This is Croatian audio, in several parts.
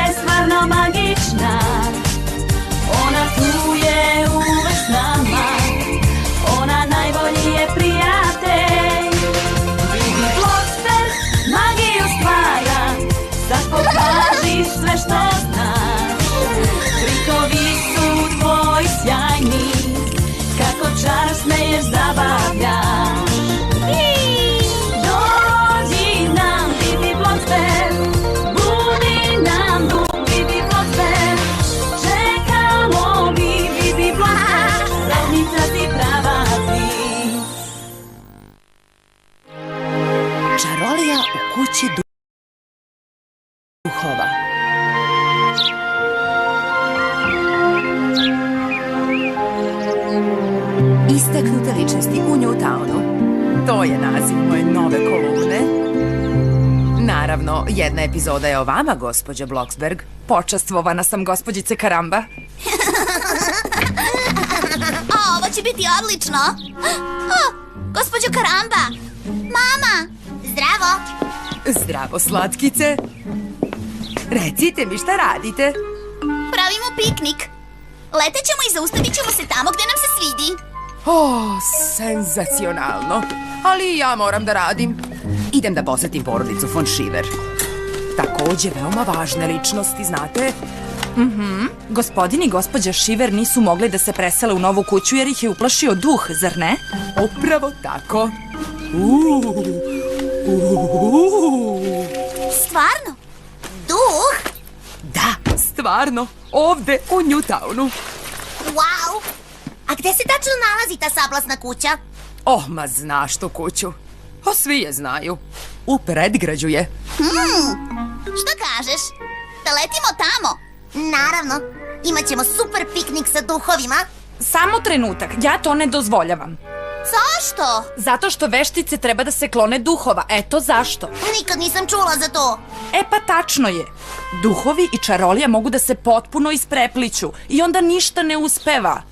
je stvarno magična. Ona tu je uvek s nama. Ona najbolji je prijatelj. Bibi Blocksberg magiju stvara. Sad pokaži sve što znaš. Trikovi su tvoji sjajni. Kako čar smeješ zabavljaš. Dođi nam Bibi Blocksberg. Budi nam Bibi Blocksberg. Čekamo Bibi Blocksberg. Sretnica si prava ti. Čarolija u kući duhova. Istaknute ličnosti u Newtownu. To je naziv moje nove kolumne. Naravno, jedna epizoda je o vama, gospođo Blocksberg. Počastvovana sam gospođice Karamba. Ovo će biti odlično. Gospođo Karamba. Mama. Zdravo. Zdravo, slatkice. Recite mi šta radite? Pravimo piknik. Letećemo i zaustavit ćemo se tamo gde nam se svidi. Senzacionalno. Ali ja moram da radim. Idem da posetim porodicu von Schiever. Takođe veoma važne ličnosti, znate? Gospodin i gospođa Schiever nisu mogli da se presele u novu kuću jer ih je uplašio duh, zar ne? Upravo tako. Stvarno? Duh? Da, stvarno. Ovde u Newtownu. Wow. A gde se tačno nalazi ta sablasna kuća? Ma znaš tu kuću. Svi je znaju. U predgrađu je. Šta kažeš? Da letimo tamo? Naravno. Imaćemo super piknik sa duhovima. Samo trenutak, ja to ne dozvoljavam. Zašto? Zato što veštice treba da se klone duhova, eto zašto. Nikad nisam čula za to. Pa tačno je. Duhovi i čarolija mogu da se potpuno isprepliću i onda ništa ne uspeva.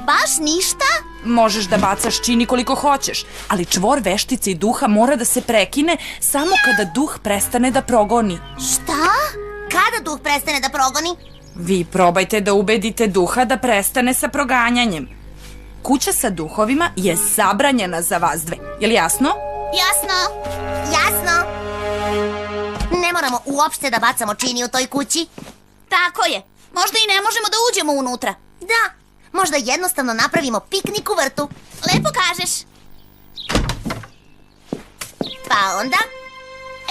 Baš ništa? Možeš da bacaš čini koliko hoćeš, ali čvor veštice i duha mora da se prekine samo kada duh prestane da progoni. Šta? Kada duh prestane da progoni? Vi probajte da ubedite duha da prestane sa proganjanjem. Kuća sa duhovima je zabranjena za vas dve. Je li jasno? Jasno. Jasno. Ne moramo uopšte da bacamo čini u toj kući. Tako je. Možda i ne možemo da uđemo unutra. Da. Možda jednostavno napravimo piknik u vrtu. Lepo kažeš. Pa onda?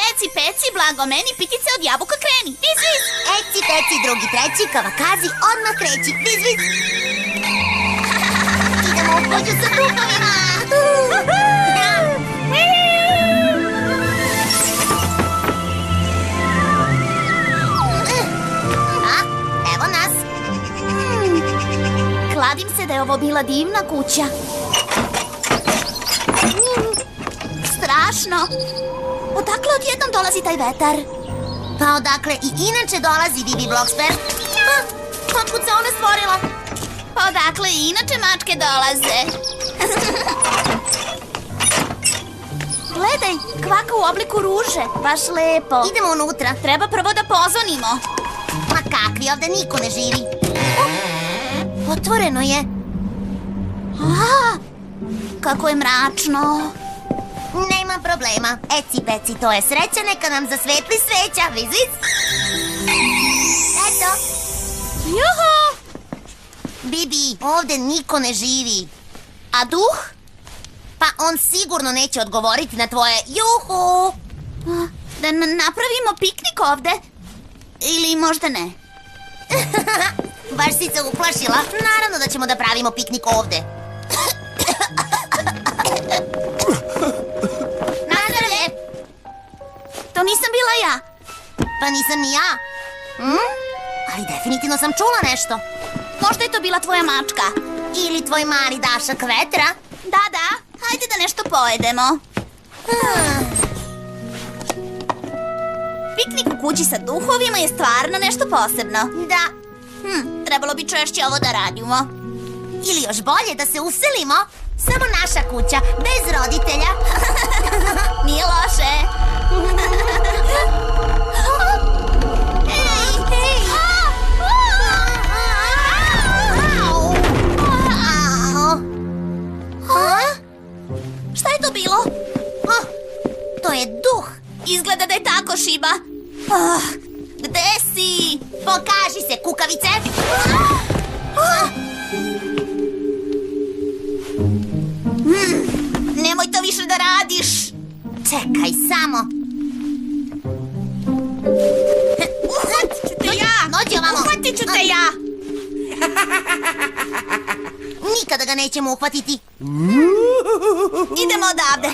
Eci peci, blago meni, pitice od jabuka kreni. Viz, viz. Eci peci, drugi, treći, kavakazi, odmah kreći. Viz, viz. Idemo u kuću sa duhovima. Evo nas. Kladim se da je ovo bila divna kuća. Strašno. Odakle odjednom dolazi taj vetar? Pa odakle i inače dolazi Bibi Blocksberg? Otkud se ona stvorila? Pa odakle i inače mačke dolaze? Gledaj, kvaka u obliku ruže. Baš lepo. Idemo unutra. Treba prvo da pozvonimo. Ma kakvi, ovde niko ne živi. Otvoreno je. Kako je mračno. Nema problema. Eci peci, to je sreća, neka nam zasvetli sveća. Viz, viz. Eto. Juhu. Bibi, ovde niko ne živi. A duh? Pa on sigurno neće odgovoriti na tvoje juhu. Da napravimo piknik ovde? Ili možda ne? Baš si se uplašila. Naravno da ćemo da pravimo piknik ovde. Nazdravlje. To nisam bila ja. Pa nisam ni ja. Ali definitivno sam čula nešto. Možda je to bila tvoja mačka. Ili tvoj mali dašak vetra. Da, hajde da nešto pojedemo. Piknik u kući sa duhovima je stvarno nešto posebno. Da. Trebalo bi češće ovo da radimo. Ili još bolje da se uselimo. Samo naša kuća, bez roditelja. Nije loše. Hej, kukavice! Nemoj to više da radiš! Čekaj samo! Uhvatit ću te ja! Dođi ovamo! Uhvatit ću te ja! Nikada ga nećemo uhvatiti! Idemo odavde!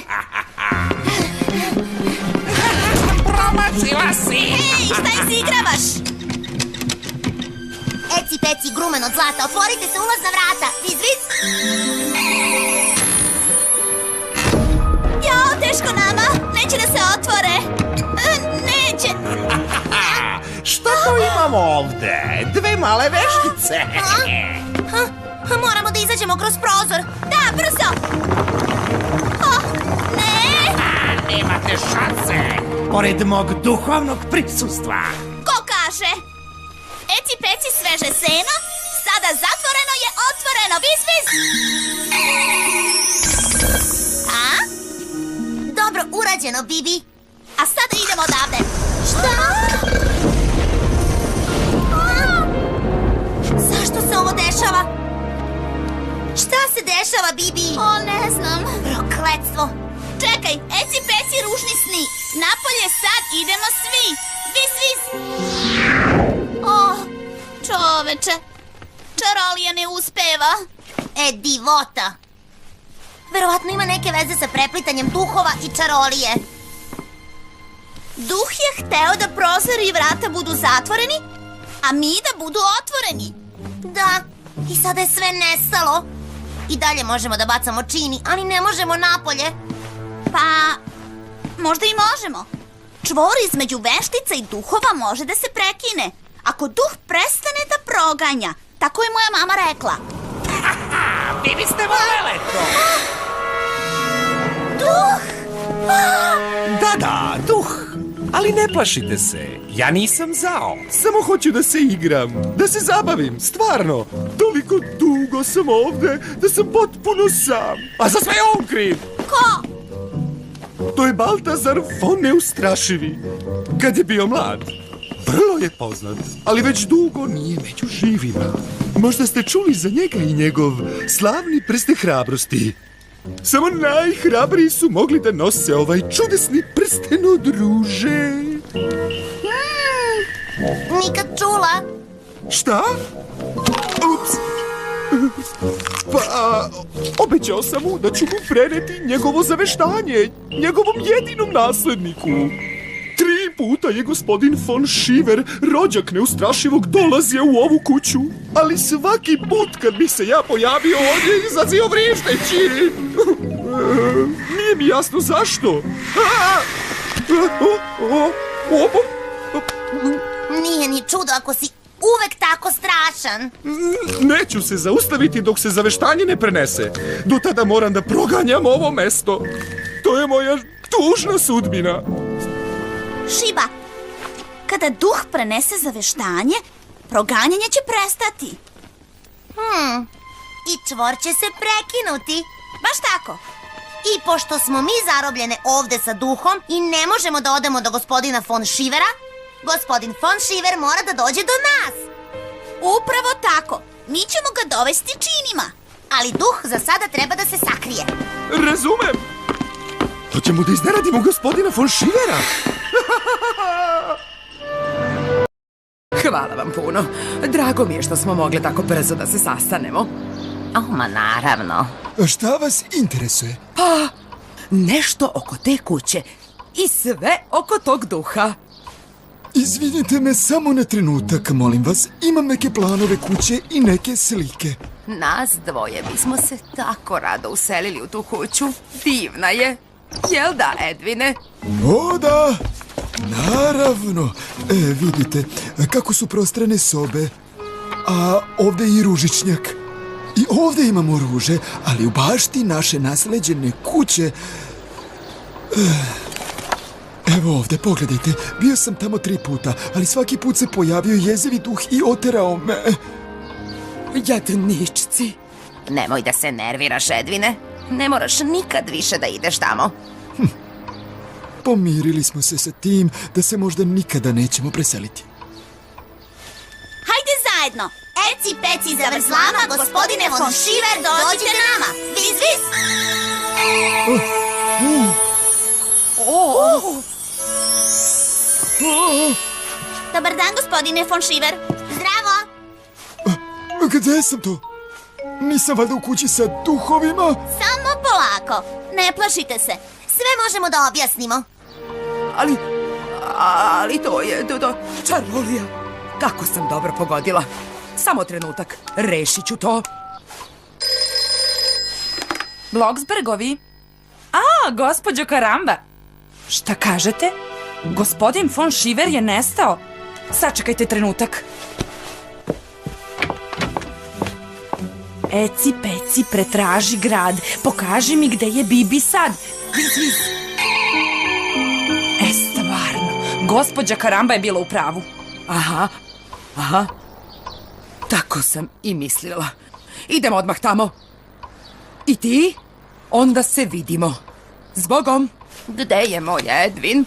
Promašila si! Ej, šta izigravaš? Eci, peci, grumen od zlata, otvorite se ulazna vrata! Viz, viz! Jao, teško nama! Neće da se otvore! Neće! Šta to imamo ovde? Dve male veštice. Moramo da izađemo kroz prozor! Da, brzo! Ne! Nemate šanse, pored mog duhovnog prisustva. Ko kaže? Eci peci sveže seno, sada zatvoreno je otvoreno, viz, viz! A? Dobro urađeno, Bibi! A sada idemo odavde. Šta? Zašto se ovo dešava? Šta se dešava, Bibi? O, ne znam. Prokletstvo! Čekaj, eci peci ružni sni. Napolje sad idemo svi. Viz, viz! O, čoveče. Čarolija ne uspeva. Divota! Verovatno ima neke veze sa preplitanjem duhova i čarolije. Duh je hteo da prozor i vrata budu zatvoreni, a mi da budu otvoreni. Da, i sada je sve nestalo. I dalje možemo da bacamo čini, ali ne možemo napolje. Pa, možda i možemo. Čvor između veštica i duhova može da se prekine. Ako duh prestane da proganja. Tako je moja mama rekla. Vi biste volele to. Duh! Da, duh. Ali ne plašite se, ja nisam zao. Samo hoću da se igram, da se zabavim, stvarno. Toliko dugo sam ovde da sam potpuno sam. A za sve je on kriv. Ko? To je Baltazar von Neustrašivi. Kad je bio mlad, vrlo je poznat, ali već dugo nije među živima. Možda ste čuli za njega i njegov slavni prsten hrabrosti. Samo najhrabriji su mogli da nose ovaj čudesni prsten od ruže. Nikad čula. Šta? Ups. Pa, obećao sam mu da ću mu preneti njegovo zaveštanje, njegovom jedinom nasledniku. 3 puta je gospodin von Šiver, rođak Neustrašivog, dolazio u ovu kuću, ali svaki put kad bi se ja pojavio, on je izlazio vrišteći. Nije mi jasno zašto. Nije ni čudo ako si uvek tako strašan. Neću se zaustaviti dok se zaveštanje ne prenese. Do tada moram da proganjam ovo mesto. To je moja tužna sudbina. Šiba, kada duh prenese zaveštanje, proganjanje će prestati. I čvor će se prekinuti. Baš tako. I pošto smo mi zarobljene ovde sa duhom i ne možemo da odemo do gospodina von Šivera, gospodin von Šiver mora da dođe do nas. Upravo tako. Mi ćemo ga dovesti činima. Ali duh za sada treba da se sakrije. Razumem. Hoćemo da iznenadimo gospodina von Šivera. Hvala vam puno. Drago mi je što smo mogli tako brzo da se sastanemo. Ma naravno. Šta vas interesuje? Pa, nešto oko te kuće i sve oko tog duha. Izvinite me samo na trenutak, molim vas. Imam neke planove kuće i neke slike. Nas dvoje bismo se tako rado uselili u tu kuću. Divna je. Jel da, Edvine? O da, naravno. Vidite, kako su prostrane sobe. A ovde je i ružičnjak. I ovde imamo ruže, ali u bašti naše nasleđene kuće... Evo ovde, pogledajte. Bio sam tamo 3 puta, ali svaki put se pojavio jezivi duh i oterao me. Jadničci. Nemoj da se nerviraš, Edvine. Ne moraš nikad više da ideš tamo. Pomirili smo se sa tim da se možda nikada nećemo preseliti. Hajde zajedno. Eci peci zavrzlama, gospodine von Šiver, dođite nama. Viz, viz. Dobar dan, gospodine von Šiver. Zdravo! Gde sam to? Nisam valjda u kući sa duhovima? Samo polako. Ne plašite se. Sve možemo da objasnimo. Ali to je čarolija. Kako sam dobro pogodila. Samo trenutak, rešit ću to. Bloksbergovi? A, gospođo Karamba. Šta kažete? Gospodin von Šiver je nestao. Sačekajte trenutak. Eci peci, pretraži grad. Pokaži mi gde je Bibi sad. Viz. Stvarno, gospođa Karamba je bila u pravu. Aha. Tako sam i mislila. Idemo odmah tamo. I ti? Onda se vidimo. Zbogom. Gde je moj Edvin?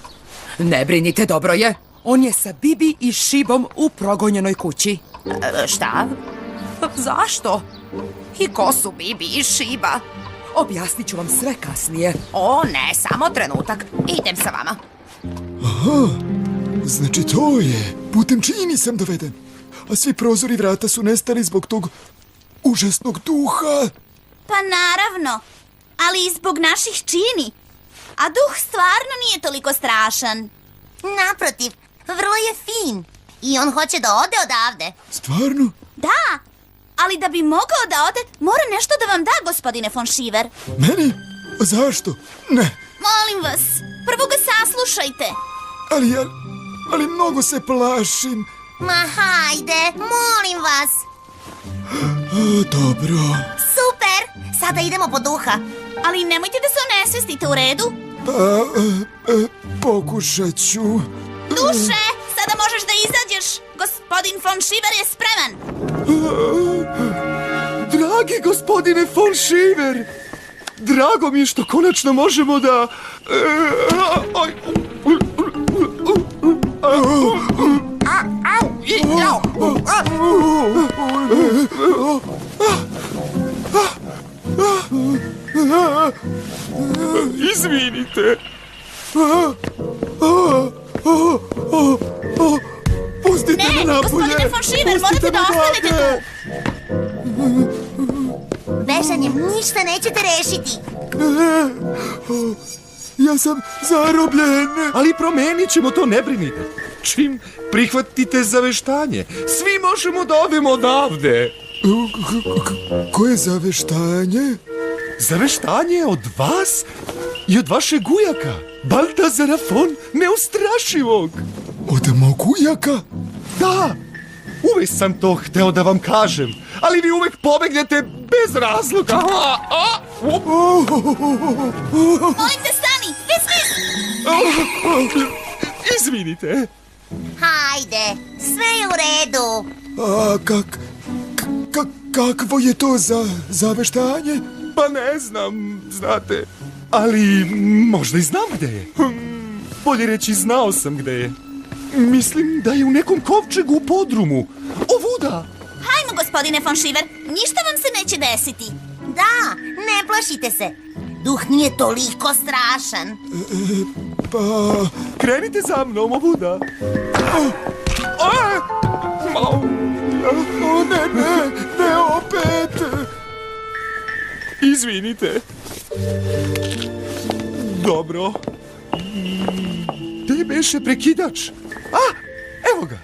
Ne brinite, dobro je. On je sa Bibi i Šibom u progonjenoj kući. Šta? Zašto? I ko su Bibi i Šiba? Objasnit ću vam sve kasnije. O ne, samo trenutak. Idem sa vama. Aha, znači to je. Putem čiji nisam doveden. A svi prozori vrata su nestali zbog tog užasnog duha. Pa naravno, ali i zbog naših čini. A duh stvarno nije toliko strašan. Naprotiv, vrlo je fin. I on hoće da ode odavde. Stvarno? Da, ali da bi mogao da ode, mora nešto da vam da, gospodine von Šiver. Meni? Zašto? Ne. Molim vas, prvo ga saslušajte. Ali mnogo se plašim. Ma hajde, molim vas. Dobro. Super, sada idemo po duha. Ali nemojte da se onesvestite, u redu? Pokušat ću. Duše, sada možeš da izađeš. Gospodin von Šiver je spreman. Dragi gospodine von Šiver, drago mi je što konačno možemo da... Izvinite. Pustite me napolje. Gospodine von Šiver, morate da ostanete tu. Vešanjem ništa nećete rešiti. Ja sam zarobljen. Ali promenit ćemo to, ne brinite. Čim prihvatite zaveštanje, svi možemo da odemo odavde. Koje zaveštanje? Zaveštanje od vas i od vašeg ujaka, Baltazara von Neustrašivog. Od mog ujaka? Da, uvek sam to hteo da vam kažem, ali vi uvek pobegnete bez razloga. Molim te, stani, viz. Izvinite. Hajde, sve je u redu. A kakvo je to zaveštanje? Pa ne znam, znate, ali možda i znam gde je. Bolje reći, znao sam gde je. Mislim da je u nekom kovčegu u podrumu. Ovuda! Hajmo, gospodine von Šiver, ništa vam se neće desiti. Da, ne plašite se. Duh nije toliko strašan. Krenite za mnom, ovuda. Ne, opet. Izvinite. Dobro. Gde beše prekidač? Evo ga.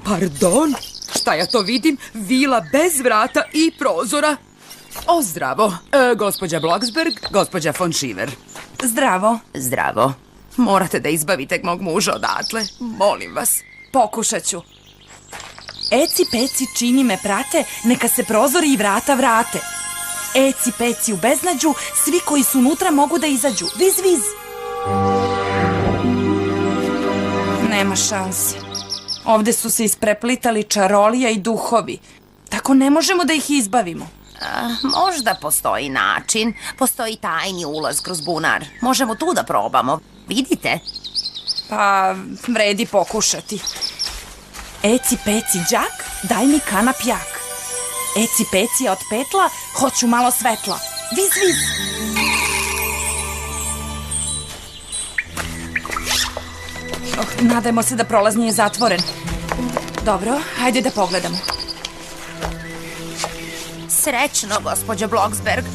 Pardon. Šta ja to vidim? Vila bez vrata i prozora. O, zdravo. Gospođa Bloksberg, gospođa von Šiver. Zdravo. Morate da izbavite mog muža odatle. Molim vas. Pokušat ću. Eci peci čini me prate, neka se prozori i vrata vrate. Eci peci u beznađu, svi koji su unutra mogu da izađu. Viz. Nema šanse. Ovde su se ispreplitali čarolija i duhovi. Tako ne možemo da ih izbavimo. Možda postoji način. Postoji tajni ulaz kroz bunar. Možemo tu da probamo. Vidite? Pa, vredi pokušati. Eci peci đak, daj mi kanap jak. Eci peci od petla, hoću malo svetla. Viz, viz. Nadajmo se da prolaz nije zatvoren. Dobro, hajde da pogledamo. Srećno, gospođo Bloksberg.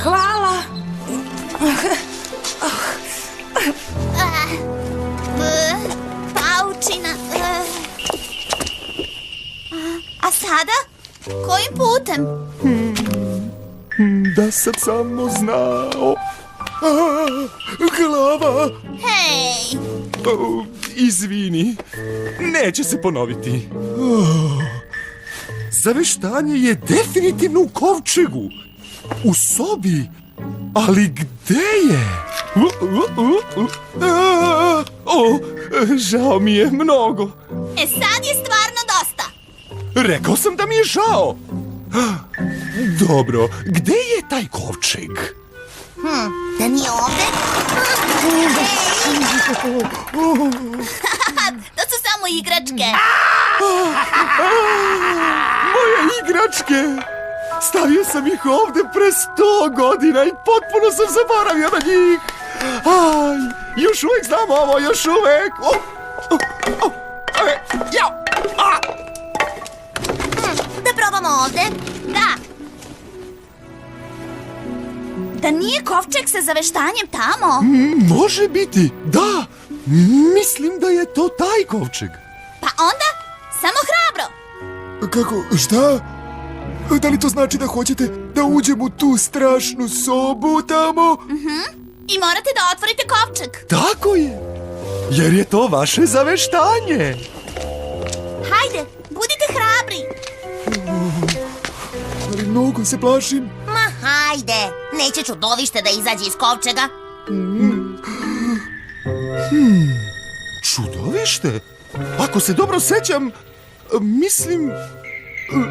Hvala. Paučina. A sada? Kojim putem? Da sam samo znao. Glava. Hej! Izvini, neće se ponoviti. Zaveštanje je definitivno u kovčegu. U sobi. Ali gde je? Žao mi je mnogo. E sad je stvarno dosta. Rekao sam da mi je žao. Dobro, gde je taj kovčeg? Da nije ovde? To su samo igračke. Moje igračke! Stavio sam ih ovde pre 100 godina i potpuno sam zaboravio na njih. Aj, još uvek znam ovo, još uvek. Da probamo ovde? Da. Da nije kovčeg sa zaveštanjem tamo? Može biti, da. Mislim da je to taj kovčeg. Pa onda, samo hrabro. Kako, šta? Da li to znači da hoćete da uđem u tu strašnu sobu tamo? I morate da otvorite kovčeg. Tako je, jer je to vaše zaveštanje. Hajde, budite hrabri. Ali mnogo se plašim. Ma hajde, neće čudovište da izađe iz kovčega. Čudovište? Ako se dobro sećam, mislim... Hej,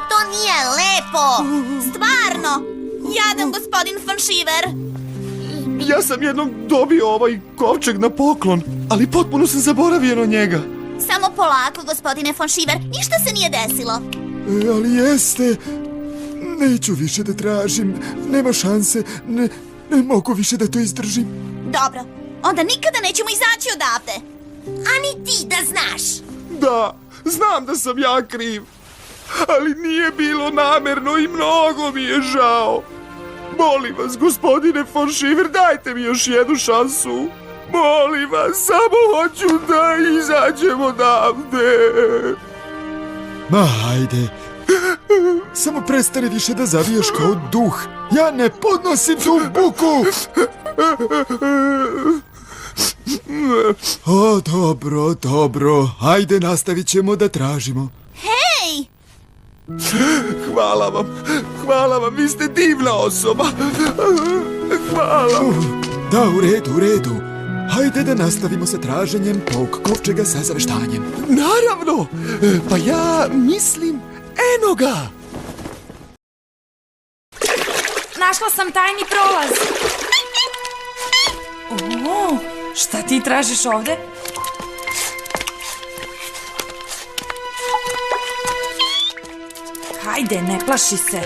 to nije lepo. Stvarno, jadan gospodin von Šiver. Ja sam jednom dobio ovaj kovčeg na poklon, ali potpuno sam zaboravio na njega. Samo polako, gospodine von Šiver, ništa se nije desilo. Ali jeste. Neću više da tražim. Nema šanse. Ne mogu više da to izdržim. Dobro, onda nikada nećemo izaći odavde. A ni ti da znaš. Da, znam da sam ja kriv, ali nije bilo namerno i mnogo mi je žao. Molim vas, gospodine von Šiver, dajte mi još jednu šansu. Molim vas, samo hoću da izađemo odavde. Ma hajde. Samo prestani više da zavijaš kao duh. Ja ne podnosim tu buku. O, dobro. Hajde, nastavit ćemo da tražimo. Hej! Hvala vam, vi ste divna osoba. Hvala. Da, u redu. Hajde da nastavimo sa traženjem tog kovčega sa zaveštanjem. Naravno, pa ja mislim, eno ga. Našla sam tajni prolaz. O, šta ti tražiš ovde? Hajde, ne plaši se.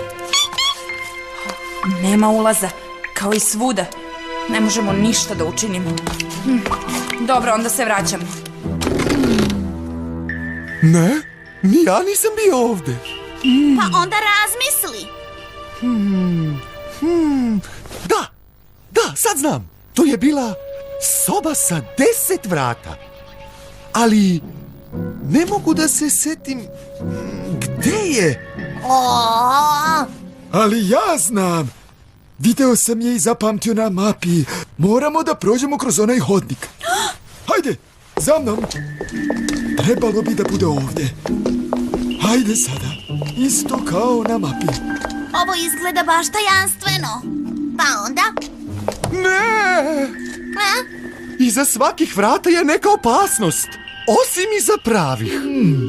Nema ulaza, kao i svuda. Ne možemo ništa da učinimo. Dobro, onda se vraćamo. Ne, ni ja nisam bio ovde. Pa onda razmisli. Da, sad znam. To je bila soba sa 10 vrata. Ali ne mogu da se setim gde je. Ali ja znam. Video sam je i zapamtio na mapi. Moramo da prođemo kroz onaj hodnik. Hajde, za mnom. Trebalo bi da bude ovde. Hajde sada. Isto kao na mapi. Ovo izgleda baš tajanstveno. Pa onda? Ne! A? Iza svakih vrata je neka opasnost. Osim iza pravih.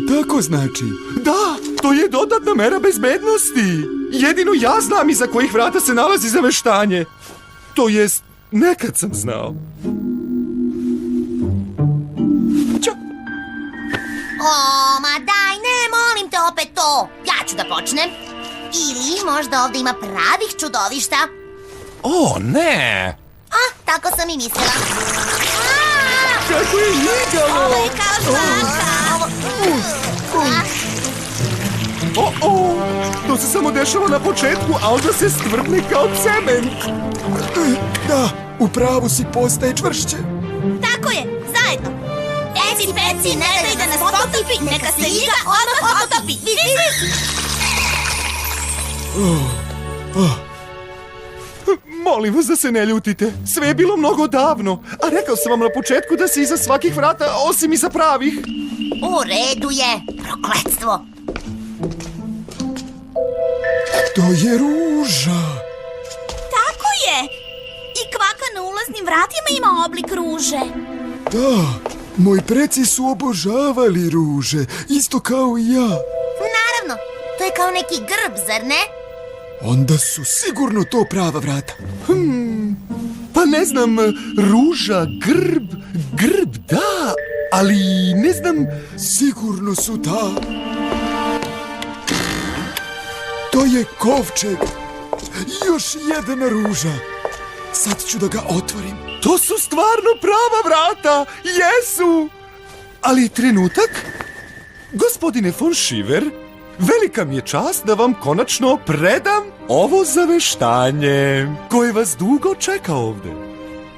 Tako znači. Da, to je dodatna mera bezbednosti. Jedino ja znam iza kojih vrata se nalazi zaveštanje. To jest, nekad sam znao. O, ma daj, ne, molim te opet to. Ja ću da počnem. Ili možda ovdje ima pravih čudovišta. O, ne! Tako sam i mislila. Kako je ljigavo! Ovo je kao žvaka. O, to se samo dešava na početku, a onda se stvrdne kao cement. Da, u pravu si, postaje čvršće. Tako je, zajedno. Eci, peci, ne daj da nas potopi, neka se igra odmah potopi. Molim vas da se ne ljutite. Sve je bilo mnogo davno. A rekao sam vam na početku da se iza svakih vrata, osim iza pravih. U redu je. Prokletstvo. To je ruža. Tako je. I kvaka na ulaznim vratima ima oblik ruže. Da, moji preci su obožavali ruže, isto kao i ja. Naravno, to je kao neki grb, zar ne? Onda su sigurno to prava vrata. Pa ne znam, ruža, grb, da, ali ne znam... Sigurno su ta. To je kovčeg. Još jedna ruža. Sad ću da ga otvorim. To su stvarno prava vrata, jesu! Ali trenutak, gospodine von Šiver, velika mi je čast da vam konačno predam ovo zaveštanje koje vas dugo čeka ovde.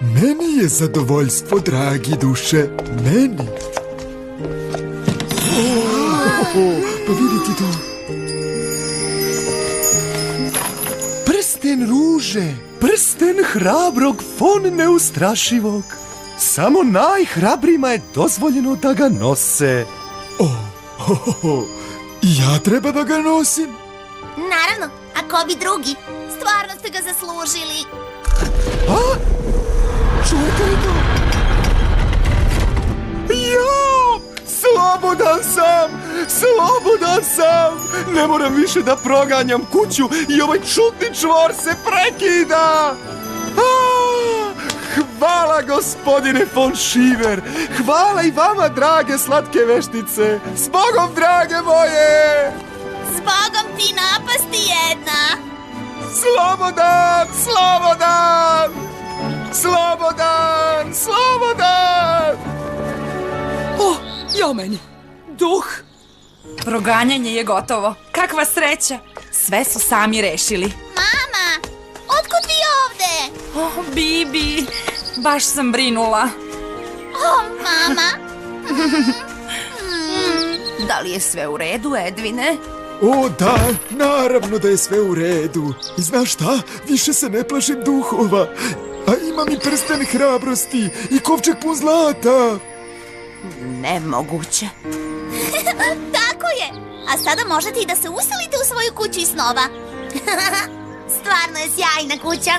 Meni je zadovoljstvo, dragi duše, meni. Pa vidite to. Prsten ruže, prsten hrabrog von neustrašivog. Samo najhrabrima je dozvoljeno da ga nose. I ja treba da ga nosim. Naravno, a ko bi drugi? Stvarno ste ga zaslužili. Čujete li to? Jo! Slobodan sam! Ne moram više da proganjam kuću i ovaj čudni čvor se prekida! Hvala, gospodine von Šiver! Hvala i vama, drage slatke veštice! S Bogom, drage moje! S Bogom ti napasti jedna. Slobodan! Jo meni, duh! Proganjanje je gotovo. Kakva sreća! Sve su sami rešili. Mama, otkud vi ovde? Oh, Bibi, baš sam brinula. Mama. Da li je sve u redu, Edvine? O da, naravno da je sve u redu. I znaš šta? Više se ne plašim duhova. A imam i prsten hrabrosti i kovčeg pun zlata. Nemoguće. Tako je. A sada možete i da se uselite u svoju kuću iz snova. Stvarno je sjajna kuća.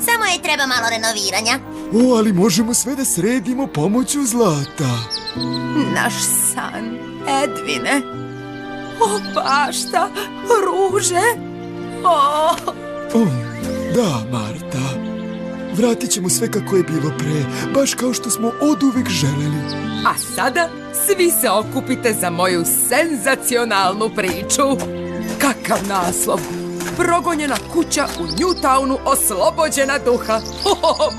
Samo je treba malo renoviranja. O, ali možemo sve da sredimo pomoću zlata. Naš san, Edvine. O, bašta, ruže. O, Da, Marta. Vratit ćemo sve kako je bilo pre, baš kao što smo oduvek želeli. a sada svi se okupite za moju senzacionalnu priču. Kakav naslov! Progonjena kuća u Newtownu oslobođena duha.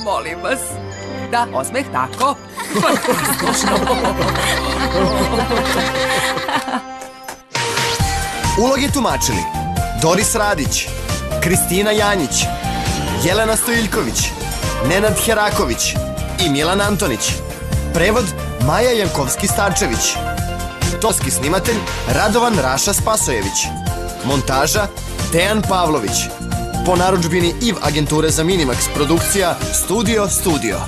Molim vas. Da, osmeh tako. Uloge tumačili Doris Radić, Kristina Janjić, Jelena Stojiljković, Nenad Heraković i Milan Antonić. Prevod Maja Jankovski-Starčević. Tonski snimatelj Radovan Raša Spasojević. Montaža Dejan Pavlović. Po narudžbini IV agenture za Minimax produkcija Studio.